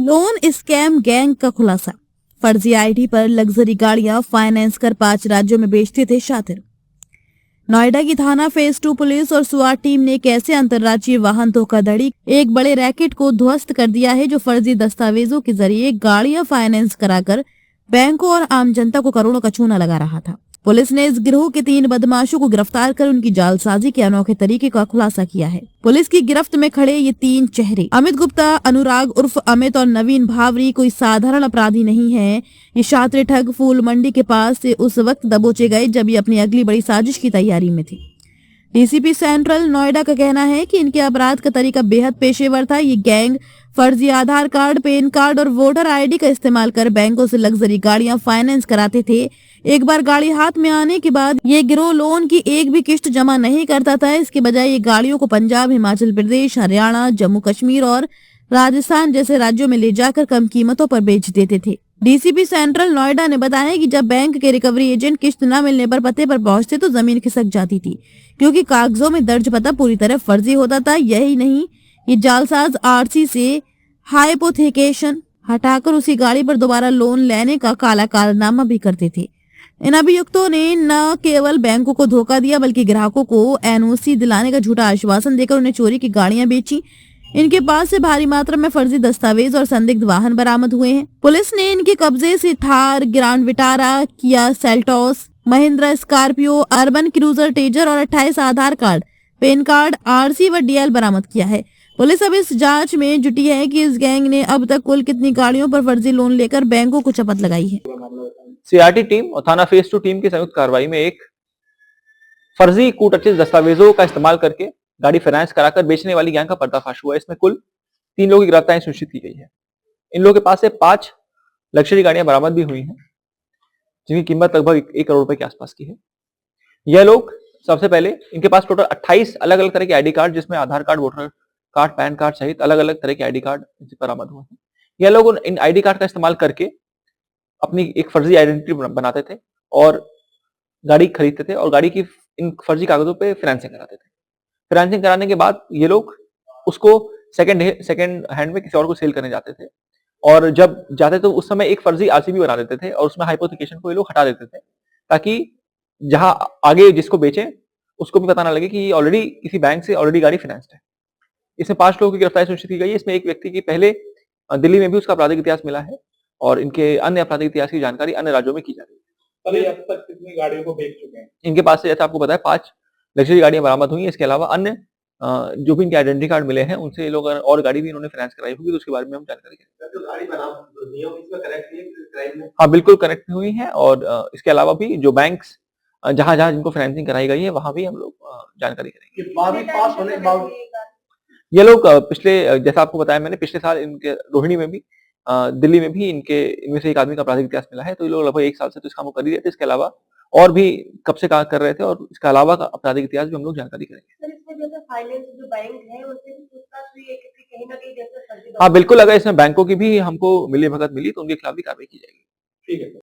Loan scam gang का खुलासा। फर्जी आईडी पर लग्जरी गाड़ियां फाइनेंस कर 5 राज्यों में बेचते थे शातिर। नोएडा की थाना फेज 2 पुलिस और स्वाट टीम ने कैसे अंतर्राज्यीय वाहन धोखाधड़ी एक बड़े रैकेट को ध्वस्त कर दिया है, जो फर्जी दस्तावेजों के जरिए गाड़ियां फाइनेंस कराकर बैंकों और आम जनता को करोड़ों का चूना लगा रहा था। पुलिस ने इस गिरोह के 3 बदमाशों को गिरफ्तार कर उनकी जालसाजी के अनोखे तरीके का खुलासा किया है। पुलिस की गिरफ्त में खड़े ये 3 चेहरे अमित गुप्ता, अनुराग उर्फ अमित और नवीन भावरी कोई साधारण अपराधी नहीं है। ये शातिर ठग फूल मंडी के पास से उस वक्त दबोचे गए जब ये अपनी अगली बड़ी साजिश की तैयारी में थे। डीसीपी सेंट्रल नोएडा का कहना है कि इनके अपराध का तरीका बेहद पेशेवर था। ये गैंग फर्जी आधार कार्ड, पैन कार्ड और वोटर आईडी का इस्तेमाल कर बैंकों से लग्जरी गाड़ियां फाइनेंस कराते थे। एक बार गाड़ी हाथ में आने के बाद ये गिरोह लोन की एक भी किस्त जमा नहीं करता था। इसके बजाय ये गाड़ियों को पंजाब, हिमाचल प्रदेश, हरियाणा, जम्मू कश्मीर और राजस्थान जैसे राज्यों में ले जाकर कम कीमतों पर बेच देते थे। डीसीपी सेंट्रल नोएडा ने बताया कि जब बैंक के रिकवरी एजेंट किस्त न मिलने पर पते पर पहुंचते तो जमीन खिसक जाती थी, क्योंकि कागजों में दर्ज पता पूरी तरह फर्जी होता था। यही नहीं, ये जालसाज आरसी से हाइपोथेकेशन हटाकर उसी गाड़ी पर दोबारा लोन लेने का काला कारनामा भी करते थे। इन अभियुक्तों ने न केवल बैंकों को धोखा दिया, बल्कि ग्राहकों को एनओसी दिलाने का झूठा आश्वासन देकर उन्हें चोरी की गाड़ियां बेची। इनके पास से भारी मात्रा में फर्जी दस्तावेज और संदिग्ध वाहन बरामद हुए हैं। पुलिस ने इनके कब्जे से Thar, grand Vitara, Kia Seltos, Mahindra Scorpio, urban cruiser taser और 28 आधार कार्ड, पैन कार्ड, आरसी व डीएल बरामद किया है। पुलिस अब इस जांच में जुटी है कि इस गैंग ने अब तक कुल कितनी गाड़ियों पर फर्जी लोन लेकर बैंकों को चपत लगाई है। सीआरटी टीम और थाना फेज 2 टीम की संयुक्त कार्रवाई में एक फर्जी कूटअचित दस्तावेजों का इस्तेमाल करके गाड़ी फाइनेंस कराकर बेचने वाली गैंग का पर्दाफाश हुआ है। इसमें कुल 3 लोगों की गिरफ्तारी सुनिश्चित की गई है। इन लोगों के पास से 5 लग्जरी गाड़ियां बरामद भी हुई हैं, जिनकी कीमत लगभग 1 करोड़ रुपए के आसपास की है। यह लोग सबसे पहले, इनके पास टोटल 28 अलग अलग तरह के आईडी कार्ड, जिसमें Aadhaar card, voter card, PAN card सहित अलग अलग तरह के आईडी कार्ड बरामद हुए हैं। यह लोग इन आईडी कार्ड का इस्तेमाल करके अपनी एक फर्जी आइडेंटिटी बनाते थे और गाड़ी खरीदते थे और गाड़ी की इन फर्जी कागजों पे फाइनेंसिंग कराते थे। फाइनेंसिंग कराने के बाद ये लोग उसको सेकंड हैंड में किसी और को सेल करने जाते थे, और जब जाते तो उस समय एक फर्जी आरसीबी बना देते थे और उसमें हाइपोथेकेशन को ये लोग हटा देते थे, ताकि जहां आगे जिसको बेचें उसको भी पता ना लगे कि ये ऑलरेडी किसी बैंक से ऑलरेडी गाड़ी फाइनेंस्ड है। इसमें 5 लोगों की गिरफ्तारी सुनिश्चित की गई है। इसमें एक व्यक्ति की पहले दिल्ली में भी उसका आपराधिक इतिहास मिला है और इनके अन्य आपराधिक इतिहास की जानकारी अन्य राज्यों में की जा रही है। अभी अब तक कितनी गाड़ियों को बेच चुके हैं? इनके पास से, जैसा आपको बताया, 5 लग्जरी गाड़ियां बरामद हुई हैं। इसके अलावा अन्य जो भी इनके आइडेंटिटी कार्ड मिले हैं, उनसे ये लोग और गाड़ी भी इन्होंने फाइनेंस कराई होगी, तो उसके बारे में हम जानकारी करेंगे। जो गाड़ी बरामद हुई है इसमें कनेक्ट हुई है क्राइम में? हाँ, बिल्कुल कनेक्ट हुई हैं, और इसके अलावा भी जो बैंक्स जहां-जहां जिनको फाइनेंसिंग कराई गई है, वहां भी हम लोग जानकारी करेंगे। कि 12वीं पास होने के बाद ये लोग पिछले, जैसा आपको बताया मैंने, पिछले साल इनके रोहिणी में भी, दिल्ली में भी इनमें से एक आदमी का आपराधिक इतिहास मिला है, तो ये लोग लगभग 1 साल से तो इस काम को कर ही रहे थे। इसके अलावा और भी कब से कर रहे थे, और इसके अलावा का आपराधिक इतिहास भी हम लोग जानकारी करेंगे। सर, इसमें जैसे फाइनेंस जो बैंक है उनसे भी पूछताछ हुई है कि कहीं ना कहीं जैसे फर्जी हाँ, बिल्कुल, अगर इसमें बैंकों की भी हमको मिलीभगत मिली तो उनके खिलाफ भी कार्रवाई की जाएगी। ठीक है।